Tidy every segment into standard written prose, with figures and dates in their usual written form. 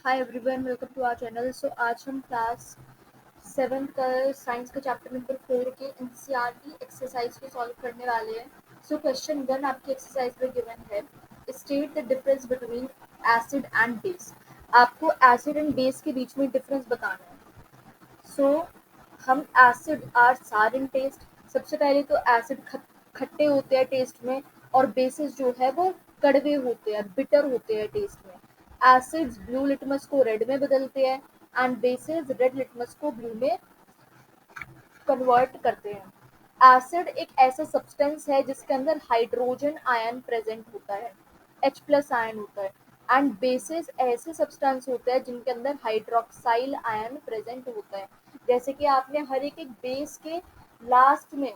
Hi everyone, welcome to our channel. So आज हम class 7 का साइंस का चैप्टर नंबर 4 के एनसीईआरटी एक्सरसाइज को सॉल्व करने वाले हैं। सो क्वेश्चन 1 आपकी एक्सरसाइज में गिवन है, state the difference between acid and base. आपको एसिड एंड बेस के बीच में डिफरेंस बताना है। सो हम एसिड आर सार इन टेस्ट। सबसे पहले तो एसिड खट्टे होते हैं टेस्ट में, और बेसिस जो है वो कड़वे होते हैं, बिटर होते हैं टेस्ट में। एसिड्स ब्लू लिटमस को रेड में बदलते हैं एंड बेसिस रेड लिटमस को ब्लू में कन्वर्ट करते हैं। एसिड एक ऐसा सब्सटेंस है जिसके अंदर हाइड्रोजन आयन प्रेजेंट होता है, H प्लस आयन होता है। एंड बेसिस ऐसे सब्सटेंस होते हैं जिनके अंदर हाइड्रोक्साइल आयन प्रेजेंट होता है। जैसे कि आपने हर एक बेस के लास्ट में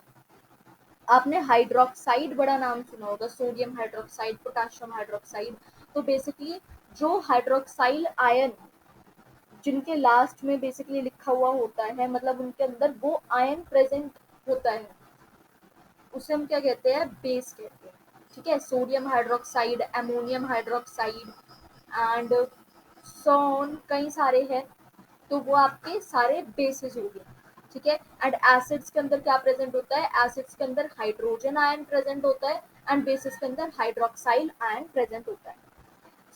आपने हाइड्रोक्साइड बड़ा नाम सुना होगा, सोडियम हाइड्रोक्साइड, पोटेशियम हाइड्रोक्साइड। तो बेसिकली जो हाइड्रोक्साइल आयन जिनके लास्ट में बेसिकली लिखा हुआ होता है, मतलब उनके अंदर वो आयन प्रेजेंट होता है, उसे हम क्या कहते हैं? बेस कहते हैं। ठीक है, sodium hydroxide, ammonium hydroxide and so on कई सारे हैं, तो वो आपके सारे बेसिस हो गए। ठीक है, एंड एसिड्स के अंदर क्या प्रेजेंट होता है? एसिड्स के अंदर हाइड्रोजन आयन प्रेजेंट होता है एंड बेसिस के अंदर हाइड्रोक्साइल आयन प्रेजेंट होता है।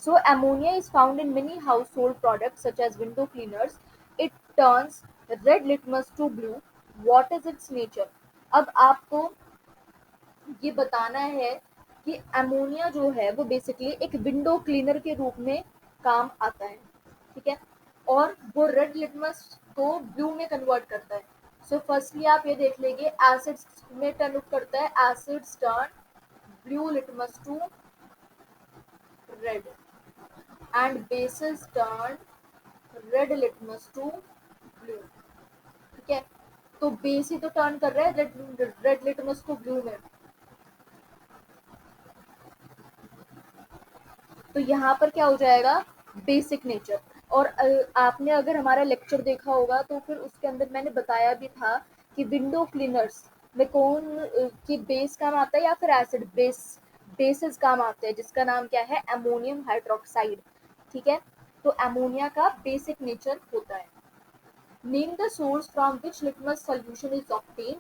So ammonia is found in many household products such as window cleaners. It turns red litmus to blue. What is its nature? अब आपको ये बताना है कि अमोनिया जो है वो बेसिकली एक विंडो क्लीनर के रूप में काम आता है। ठीक है, और वो रेड लिटमस को ब्लू में कन्वर्ट करता है। सो फर्स्टली आप ये देख लेंगे, एसिड्स में टर्न करता है, acids turn blue litmus to red and bases turn red litmus to blue. ठीक है, तो बेस ही तो टर्न कर रहा है रेड लिटमस को ब्लू में। तो यहाँ पर क्या हो जाएगा? Basic nature. और आपने अगर हमारा लेक्चर देखा होगा तो फिर उसके अंदर मैंने बताया भी था कि विंडो क्लीनर्स में कौन की बेस काम आता है या फिर एसिड बेसिस काम आते हैं, जिसका नाम क्या है? Ammonium hydroxide. ठीक है, तो अमोनिया का बेसिक नेचर होता है। Name the source from which litmus solution is obtain.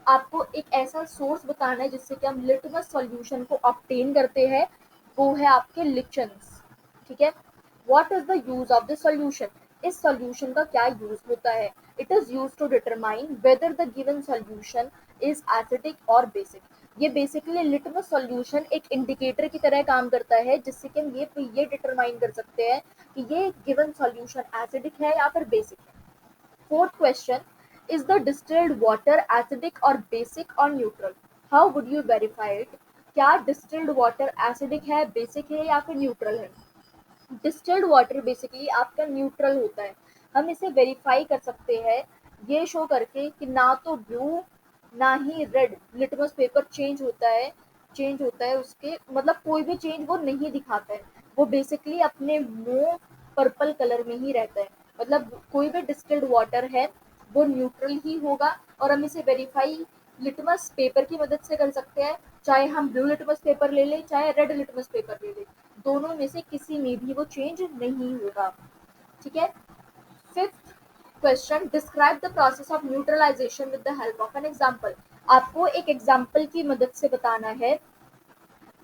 आपको एक ऐसा सोर्स बताना है जिससे कि हम लिटमस सॉल्यूशन को ऑब्टेन करते हैं, वो है आपके लिचन्स। ठीक है, what is the use of the solution? इस सॉल्यूशन का क्या यूज होता है? It is use to determine whether the given solution is acidic और बेसिक। ये बेसिकली लिटमस सॉल्यूशन एक इंडिकेटर की तरह काम करता है, जिससे कि हम ये डिटरमाइन कर सकते हैं कि ये गिवन सॉल्यूशन एसिडिक है या फिर बेसिक है। Fourth question, is the distilled water acidic or basic or neutral? How would you verify it? क्या distilled water acidic है, basic है या फिर neutral है? Distilled water basically आपका neutral होता है। हम इसे वेरीफाई कर सकते हैं ये शो करके कि ना तो ब्लू ना ही रेड लिटमस पेपर चेंज होता है उसके, मतलब कोई भी चेंज वो नहीं दिखाता है। वो बेसिकली अपने मुंह पर्पल कलर में ही रहता है। मतलब कोई भी डिस्टिल्ड वाटर है वो न्यूट्रल ही होगा, और हम इसे वेरीफाई लिटमस पेपर की मदद से कर सकते हैं। चाहे हम ब्लू लिटमस पेपर ले लें चाहे रेड लिटमस पेपर ले लें, दोनों में से किसी में भी वो चेंज नहीं होगा। ठीक है, fifth question, describe the process of neutralisation with the help of an example. आपको एक एग्जांपल की मदद से बताना है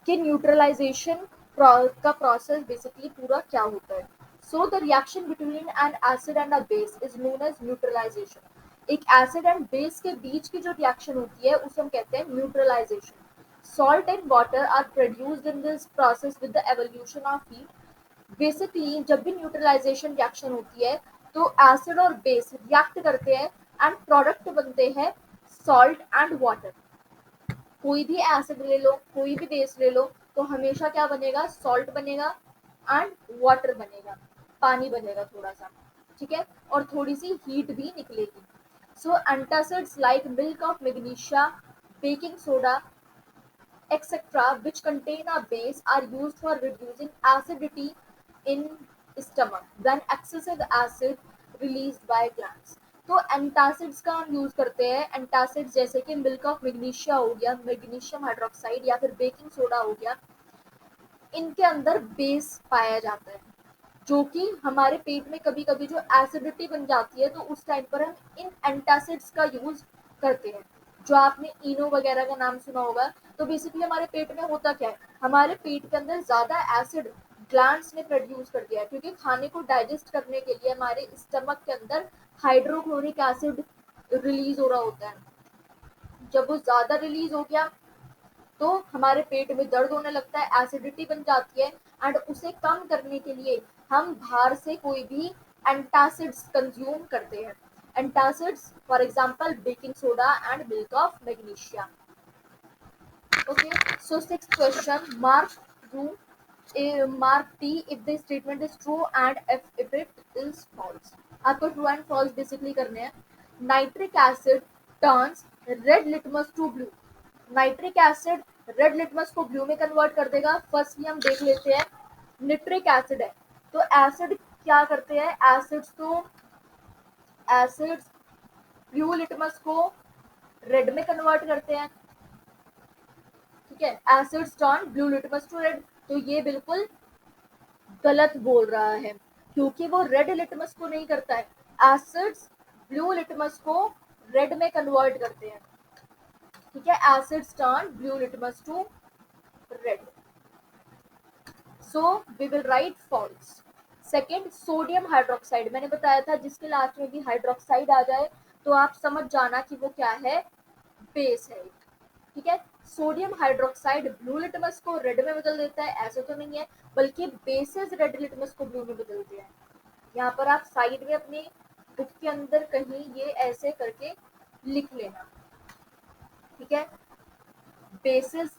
कि न्यूट्रलाइजेशन का प्रोसेस बेसिकली पूरा क्या होता है। So the reaction between an acid and a base is known as neutralisation. एक एसिड एंड बेस के बीच की जो रिएक्शन होती है उसे हम कहते हैं neutralisation. Salt and water are produced in this process with the evolution of heat. Basically जब भी न्यूट्रलाइजेशन रिएक्शन होती है तो एसिड और बेस रिएक्ट करते हैं एंड प्रोडक्ट बनते हैं सॉल्ट एंड वाटर। कोई भी एसिड ले लो, कोई भी बेस ले लो, तो हमेशा क्या बनेगा? सॉल्ट बनेगा एंड वाटर बनेगा, पानी बनेगा थोड़ा सा। ठीक है, और थोड़ी सी हीट भी निकलेगी। So antacids like milk of magnesia, baking soda etc., which contain a base, are used for reducing acidity in stomach when excessive acid released by glands. तो एंटासिड्स का हम यूज करते हैं। एंटासिड्स जैसे कि मिल्क ऑफ मैग्नीशिया हो गया, magnesium hydroxide, या फिर बेकिंग सोडा हो गया, इनके अंदर बेस पाया जाता है। जो कि हमारे पेट में कभी कभी जो एसिडिटी बन जाती है, तो उस टाइम पर हम इन एंटासिड्स का यूज करते हैं। जो आपने इनो वगैरह का नाम सुना होगा। तो बेसिकली हमारे पेट में होता क्या है, हमारे पेट के अंदर ज्यादा एसिड ग्लैंड्स ने प्रोड्यूस कर दिया है, क्योंकि खाने को डाइजेस्ट करने के लिए हमारे स्टमक के अंदर हाइड्रोक्लोरिक एसिड रिलीज हो रहा होता है। जब वो ज्यादा रिलीज हो गया तो हमारे पेट में दर्द होने लगता है, एसिडिटी बन जाती है, एंड उसे कम करने के लिए हम बाहर से कोई भी एंटासिड्स कंज्यूम करते हैं। Antacids for example baking soda and milk of magnesia. Okay, so sixth question, mark T if the statement is true and if it is false. आपको ट्रू एंड फॉल्स बेसिकली करने हैं। Nitric acid turns red litmus to blue. Nitric acid red litmus को blue में convert कर देगा। Firstly हम देख लेते हैं, निट्रिक एसिड है, तो एसिड क्या करते हैं, एसिड्स ब्लू लिटमस को रेड में कन्वर्ट करते हैं। ठीक है, acids turn blue litmus to red. तो ये बिल्कुल गलत बोल रहा है, क्योंकि वो रेड लिटमस को नहीं करता है, एसिड्स ब्लू लिटमस को रेड में कन्वर्ट करते हैं। ठीक है, acids turn blue litmus to red. So we will write false. Second, sodium hydroxide, मैंने बताया था जिसके लास्ट में भी हाइड्रोक्साइड आ जाए तो आप समझ जाना कि वो क्या है, बेस है। ठीक है, सोडियम हाइड्रोक्साइड ब्लू लिटमस को रेड में बदल देता है, ऐसा तो नहीं है, बल्कि बेसेस रेड लिटमस को ब्लू में बदलते हैं। यहाँ पर आप साइड में अपने बुक के अंदर कहीं ये ऐसे करके लिख लेना। ठीक है, bases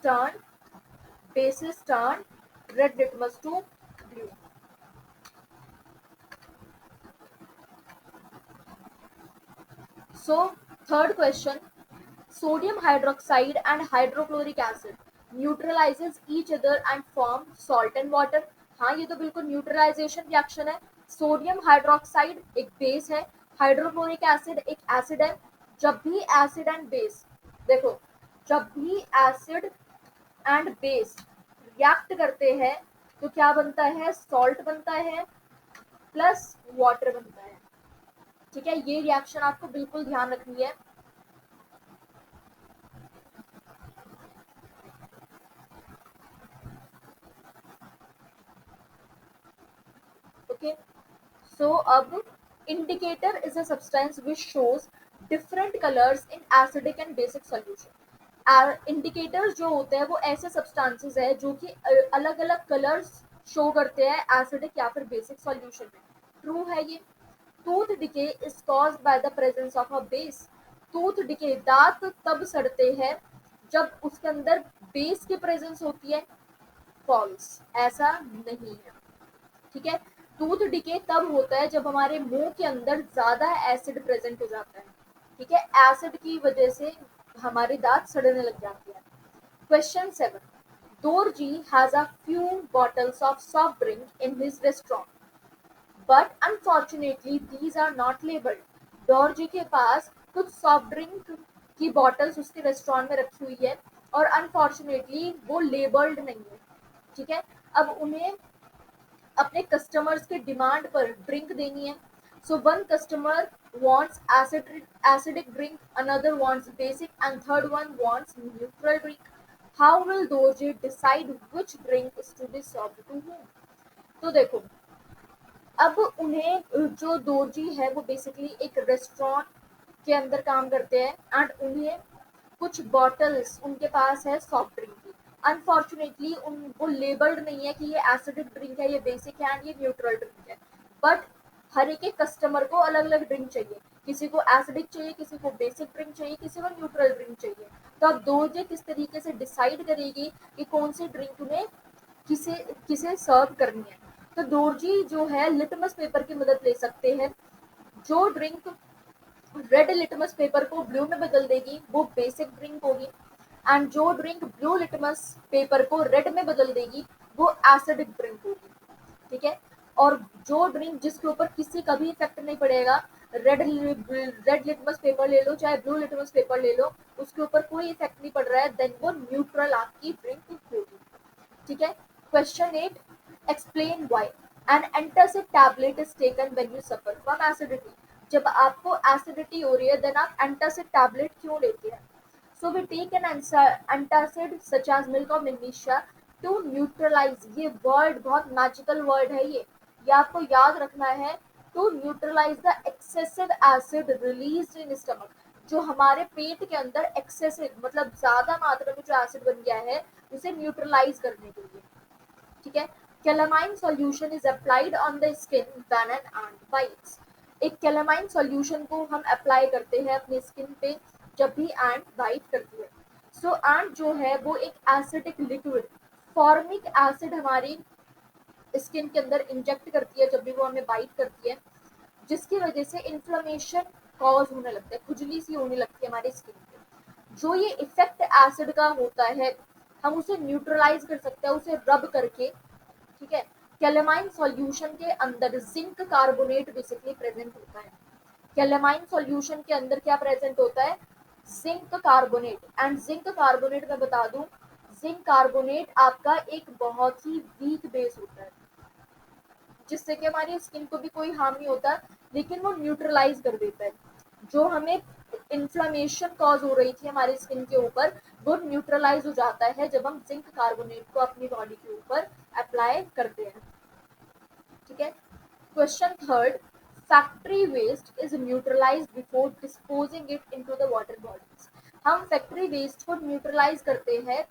turn red litmus to blue. So, third question, sodium hydroxide and hydrochloric acid neutralizes each other and form salt and water। हाँ, ये तो बिल्कुल न्यूट्रलाइजेशन रिएक्शन है। सोडियम हाइड्रोक्साइड एक बेस है, हाइड्रोक्लोरिक एसिड एक एसिड है। जब भी एसिड एंड बेस, देखो, जब भी एसिड एंड बेस रिएक्ट करते हैं तो क्या बनता है, सॉल्ट बनता है प्लस वाटर बनता है। ठीक है, ये रिएक्शन आपको बिल्कुल ध्यान रखनी है। ओके, सो अब indicator is a substance which shows different colours in acidic and basic solution. Indicators जो होते हैं वो ऐसे सब्सटेंसेस है जो कि अलग अलग कलर्स शो करते हैं एसिडिक या फिर बेसिक सॉल्यूशन में। ट्रू है ये। Tooth decay is caused by the presence of a base. Tooth decay, दांत तब सड़ते हैं जब उसके अंदर बेस की प्रेजेंस होती है। फॉल्स, ऐसा नहीं है। ठीक है, टूथ डिके तब होता है जब हमारे मुंह के अंदर ज्यादा एसिड प्रेजेंट हो जाता है। ठीक है, एसिड की वजह से हमारे दांत सड़ने लग जाते हैं। Question 7, Dorji has a few bottles of soft drink in his restaurant, but unfortunately these are not labeled। डॉर्जी के पास कुछ सॉफ्ट ड्रिंक की बॉटल्स उसके रेस्टोरेंट में रखी हुई है और अनफॉर्चुनेटली वो लेबल्ड नहीं है। ठीक है, अब उन्हें अपने कस्टमर्स के डिमांड पर ड्रिंक देनी है। So one customer wants acidic drink, another wants basic, and third one wants neutral drink। How will Dorje decide which drink is to be served to whom? तो देखो, अब उन्हें, जो दोरजी है वो बेसिकली एक रेस्टोरेंट के अंदर काम करते हैं एंड उन्हें कुछ बॉटल्स उनके पास है सॉफ्ट ड्रिंक की। अनफॉर्चुनेटली उनको लेबल्ड नहीं है कि ये एसिडिक ड्रिंक है, ये बेसिक है एंड ये न्यूट्रल ड्रिंक है। बट हर एक कस्टमर को अलग अलग ड्रिंक चाहिए, किसी को एसिडिक चाहिए, किसी को बेसिक ड्रिंक चाहिए, किसी को न्यूट्रल ड्रिंक चाहिए। तो अब दोरजे किस तरीके से डिसाइड करेगी कि कौन सी ड्रिंक उन्हें किसे किसे सर्व करनी है। तो दोरजी जो है लिटमस पेपर की मदद ले सकते हैं। जो ड्रिंक रेड लिटमस पेपर को ब्लू में बदल देगी वो बेसिक ड्रिंक होगी, एंड जो ड्रिंक ब्लू लिटमस पेपर को रेड में बदल देगी वो एसिडिक ड्रिंक होगी। ठीक है, और जो ड्रिंक जिसके ऊपर किसी का भी इफेक्ट नहीं पड़ेगा, रेड लिटमस पेपर ले लो चाहे ब्लू लिटमस पेपर ले लो, उसके ऊपर कोई इफेक्ट नहीं पड़ रहा है, देन वो न्यूट्रल आपकी ड्रिंक होगी। ठीक है, question 8, explain why. An antacid tablet is taken when you suffer from acidity. जब आपको एसिडिटी हो रही है देन आप एंटासिड टैबलेट क्यों लेते हैं? So we take an antacid such as milk of magnesia to neutralize, ये वर्ड बहुत मैजिकल वर्ड है, ये आपको याद रखना है। To neutralize the excessive acid release in stomach, जो हमारे पेट के अंदर एक्सेसिव मतलब ज्यादा मात्रा में जो एसिड बन गया है उसे न्यूट्रलाइज करने के लिए, ठीक है। Calamine solution is applied on the skin when an ant bytes. एक कैलामाइन सॉल्यूशन को हम अप्लाई करते हैं अपनी स्किन पे जब भी एंट बाइट करती है। सो एंट जो है वो एक एसिडिक लिक्विड फॉर्मिक एसिड हमारी स्किन के अंदर इंजेक्ट करती है जब भी वो हमें बाइट करती है, जिसकी वजह से इन्फ्लेमेशन कॉज होने लगता है, खुजली सी होने लगती है हमारी स्किन पे। जो ये इफेक्ट एसिड का होता है हम उसे न्यूट्रलाइज कर सकते हैं उसे रब करके, ठीक है। कैलामाइन सॉल्यूशन के अंदर जिंक कार्बोनेट बेसिकली प्रेजेंट होता है। कैलामाइन सॉल्यूशन के अंदर क्या प्रेजेंट होता है? Zinc carbonate. And zinc carbonate मैं बता दूं, जिंक कार्बोनेट आपका एक बहुत ही वीक बेस होता है जिससे कि हमारी स्किन को भी कोई हार्म नहीं होता, लेकिन वो न्यूट्रलाइज कर देता है। जो हमें इन्फ्लेमेशन कॉज हो रही थी हमारी स्किन के ऊपर वो न्यूट्रलाइज हो जाता है जब हम जिंक कार्बोनेट को अपनी बॉडी के ऊपर अप्लाई करते हैं, ठीक है। Question third, factory waste is neutralized before disposing it into the water bodies. हम फैक्ट्री वेस्ट को न्यूट्रलाइज करते हैं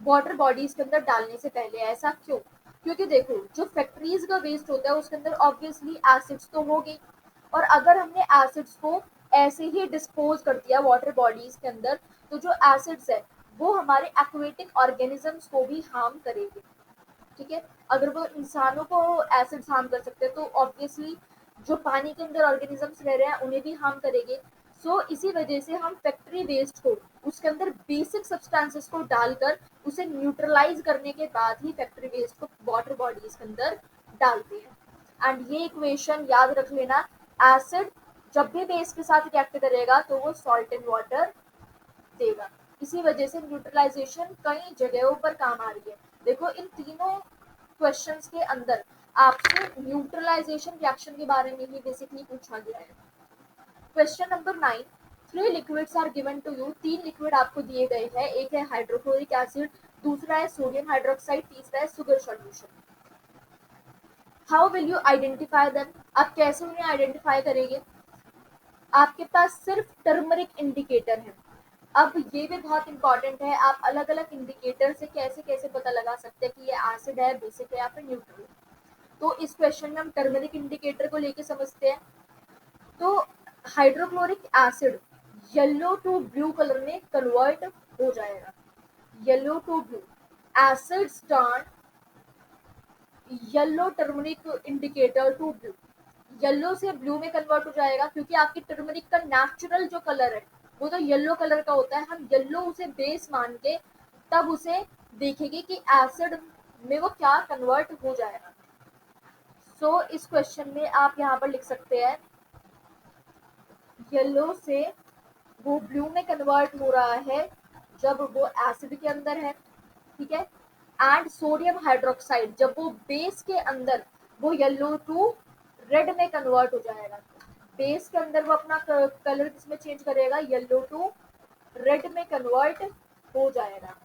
वाटर बॉडीज के अंदर डालने से पहले। ऐसा क्यों? क्योंकि देखो जो फैक्ट्रीज का वेस्ट होता है उसके अंदर ऑब्वियसली एसिड्स तो होंगे, और अगर हमने एसिड्स को ऐसे ही डिस्पोज कर दिया वाटर बॉडीज के अंदर तो जो एसिड्स है वो हमारे एक्वेटिक ऑर्गेनिजम्स को भी हार्म करेंगे, ठीक है। अगर वो इंसानों को एसिड्स हार्म कर सकते हैं तो ऑब्वियसली जो पानी के अंदर ऑर्गेनिजम्स रह रहे हैं उन्हें भी हार्म करेंगे। सो इसी वजह से हम फैक्ट्री वेस्ट को उसके अंदर बेसिक सब्सटेंसेस को डालकर उसे न्यूट्रलाइज करने के बाद ही फैक्ट्री वेस्ट को वाटर बॉडीज के अंदर डालते हैं। एंड ये इक्वेशन याद रख लेना, एसिड जब भी बेस के साथ रिएक्ट करेगा तो वो सॉल्ट इन वाटर देगा। इसी वजह से न्यूट्रलाइजेशन कई जगहों पर काम आ रही है। देखो इन तीनों क्वेश्चंस के अंदर आपसे न्यूट्रलाइजेशन रिएक्शन के बारे में ही बेसिकली पूछा गया है। Question number 9, 3 liquids are given to you. 3 liquid आपको दिए गए हैं, एक है हाइड्रोक्लोरिक एसिड, दूसरा है सोडियम हाइड्रोक्साइड, तीसरा है sugar solution. How will you identify them? आप कैसे उन्हें आइडेंटिफाई करेंगे? आपके पास सिर्फ टर्मरिक इंडिकेटर है। अब ये भी बहुत इंपॉर्टेंट है, आप अलग अलग इंडिकेटर से कैसे कैसे पता लगा सकते हैं कि ये एसिड है, बेसिक है या फिर न्यूट्रल। तो इस क्वेश्चन में हम टर्मरिक इंडिकेटर को लेके समझते हैं। तो hydrochloric acid yellow to blue colour में कन्वर्ट हो जाएगा, yellow to blue. Acids turn yellow turmeric indicator to blue, yellow से ब्लू में कन्वर्ट हो जाएगा क्योंकि आपकी टर्मरिक का नेचुरल जो कलर है वो तो येलो कलर का होता है। हम येलो उसे बेस मान के तब उसे देखेंगे कि एसिड में वो क्या कन्वर्ट हो जाएगा। सो इस क्वेश्चन में आप यहाँ पर लिख सकते हैं येलो से वो ब्लू में कन्वर्ट हो रहा है जब वो एसिड के अंदर है, ठीक है। एंड सोडियम हाइड्रोक्साइड जब वो बेस के अंदर वो येलो टू रेड में कन्वर्ट हो जाएगा। बेस के अंदर वो अपना कलर किसमें चेंज करेगा? येलो टू रेड में कन्वर्ट हो जाएगा।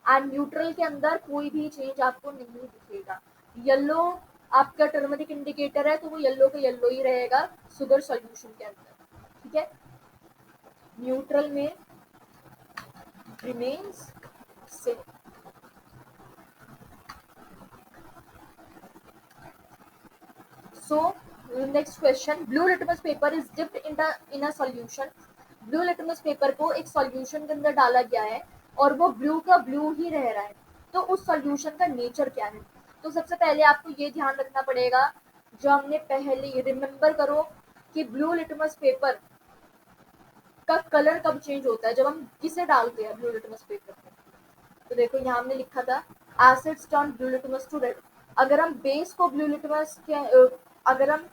एंड न्यूट्रल के अंदर कोई भी चेंज आपको नहीं दिखेगा। येलो आपका टर्मरिक इंडिकेटर है तो वो येलो का येलो ही रहेगा शुगर सॉल्यूशन के अंदर, ठीक है। न्यूट्रल में remains same. So next question, blue litmus paper is dipped in a solution। Blue litmus paper को एक सॉल्यूशन के अंदर डाला गया है और वो ब्लू का ब्लू ही रह रहा है, तो उस सॉल्यूशन का नेचर क्या है? तो सबसे पहले आपको ये ध्यान रखना पड़ेगा, जो हमने पहले रिमेम्बर करो कि ब्लू लिटमस पेपर का कलर कब चेंज होता है? जब हम किसे डालते हैं ब्लू लिटमस पेपर में। तो देखो यहाँ हमने लिखा था acids turn blue litmus to red. अगर हम बेस को ब्लू लिटमस के अगर हम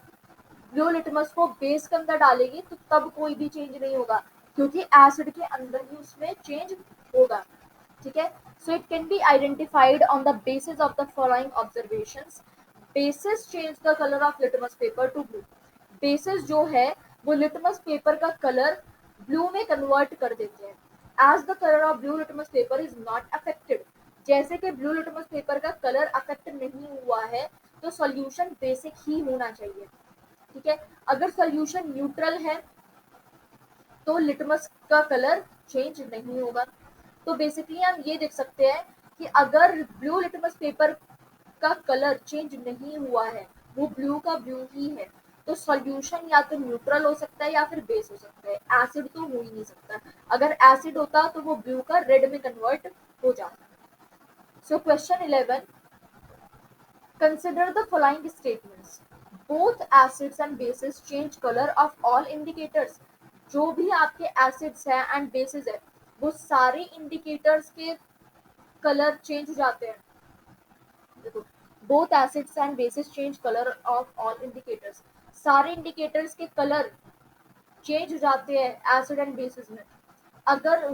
ब्लू लिटमस को बेस के अंदर डालेंगे तो तब कोई भी चेंज नहीं होगा क्योंकि एसिड के अंदर ही उसमें चेंज होगा, ठीक है। So it can be identified on the basis of the following observations. Bases change the colour of litmus paper to blue. Bases जो है वो लिटमस पेपर का कलर ब्लू में कन्वर्ट कर देते हैं। As the colour of blue litmus paper is not affected, जैसे कि ब्लू लिटमस पेपर का कलर अफेक्ट नहीं हुआ है तो सॉल्यूशन बेसिक ही होना चाहिए। ठीक है, अगर सॉल्यूशन न्यूट्रल है तो लिटमस का कलर चेंज नहीं होगा। तो बेसिकली हम ये देख सकते हैं कि अगर ब्लू लिटमस पेपर का कलर चेंज नहीं हुआ है, वो ब्लू का ब्लू ही है, तो सॉल्यूशन या तो न्यूट्रल हो सकता है या फिर बेस हो सकता है, एसिड तो हो ही नहीं सकता। अगर एसिड होता तो वो ब्लू का रेड में कन्वर्ट हो जाता। So question 11, consider the following statements. Both acids and bases change color of all indicators. जो भी आपके एसिड्स हैं एंड बेसिस है वो सारे इंडिकेटर्स के कलर चेंज हो जाते हैं। देखो, both acids and bases change colour of all indicators, सारे इंडिकेटर्स के कलर चेंज हो जाते हैं एसिड एंड बेसिस में। अगर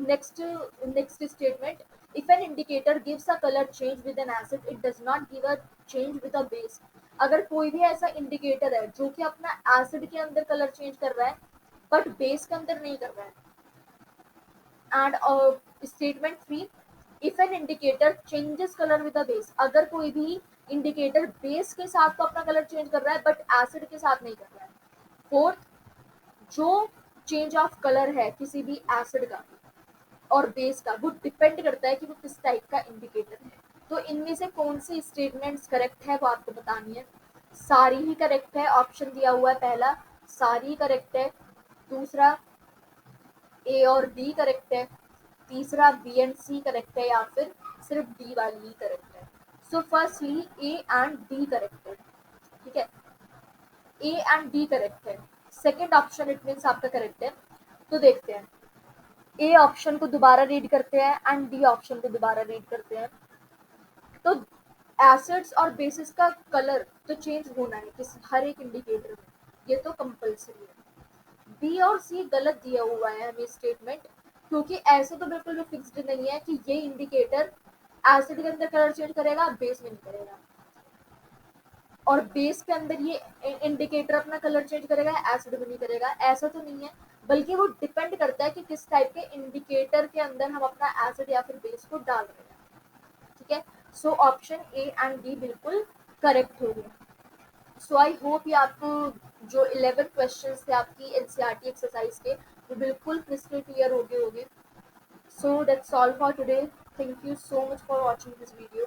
next next statement, if an indicator gives a colour change with N acid it does not give a change with a base. अगर कोई भी ऐसा इंडिकेटर है जो कि अपना एसिड के अंदर कलर चेंज कर रहा है बट बेस के अंदर नहीं कर रहा है। And statement 3, if an indicator changes colour with a base, अगर कोई भी इंडिकेटर बेस के साथ तो अपना कलर चेंज कर रहा है बट एसिड के साथ नहीं कर रहा है। फोर्थ, जो चेंज ऑफ कलर है किसी भी एसिड का और बेस का वो डिपेंड करता है कि वो किस टाइप का इंडिकेटर है। तो इनमें से कौन सी स्टेटमेंट्स करेक्ट है वो आपको बतानी है। सारी ही करेक्ट है, ऑप्शन दिया हुआ है पहला, सारी करेक्ट है। दूसरा, ए और डी करेक्ट है। तीसरा, बी एंड सी करेक्ट है या फिर सिर्फ डी वाली ही करेक्ट है। So firstly A and D correct है। ठीक है, ए एंड डी करेक्ट है, सेकेंड ऑप्शन इट मीन्स आपका करेक्ट है। तो देखते हैं, ए ऑप्शन को दोबारा रीड करते हैं एंड डी ऑप्शन को दोबारा रीड करते हैं। तो एसिड्स और बेसिस का कलर तो चेंज होना है किस हर एक इंडिकेटर में, ये तो कंपल्सरी है। बी और सी गलत दिया हुआ है हमें स्टेटमेंट, क्योंकि ऐसे तो बिल्कुल भी फिक्स्ड नहीं है कि ये इंडिकेटर एसिड के अंदर कलर चेंज करेगा बेस में नहीं करेगा, और बेस के अंदर ये इंडिकेटर अपना कलर चेंज करेगा एसिड में नहीं करेगा, ऐसा तो नहीं है। बल्कि वो डिपेंड करता है कि किस टाइप के इंडिकेटर के अंदर हम अपना एसिड या फिर बेस को डाल रहे हैं। ठीक है, so option A and D बिल्कुल करेक्ट हो गया। सो आई होप ये आपको जो 11 क्वेश्चंस थे आपकी एनसीईआरटी एक्सरसाइज के वो बिल्कुल क्रिस्टल क्लियर हो गए होंगे। So that's all for today, thank you so much for watching this video.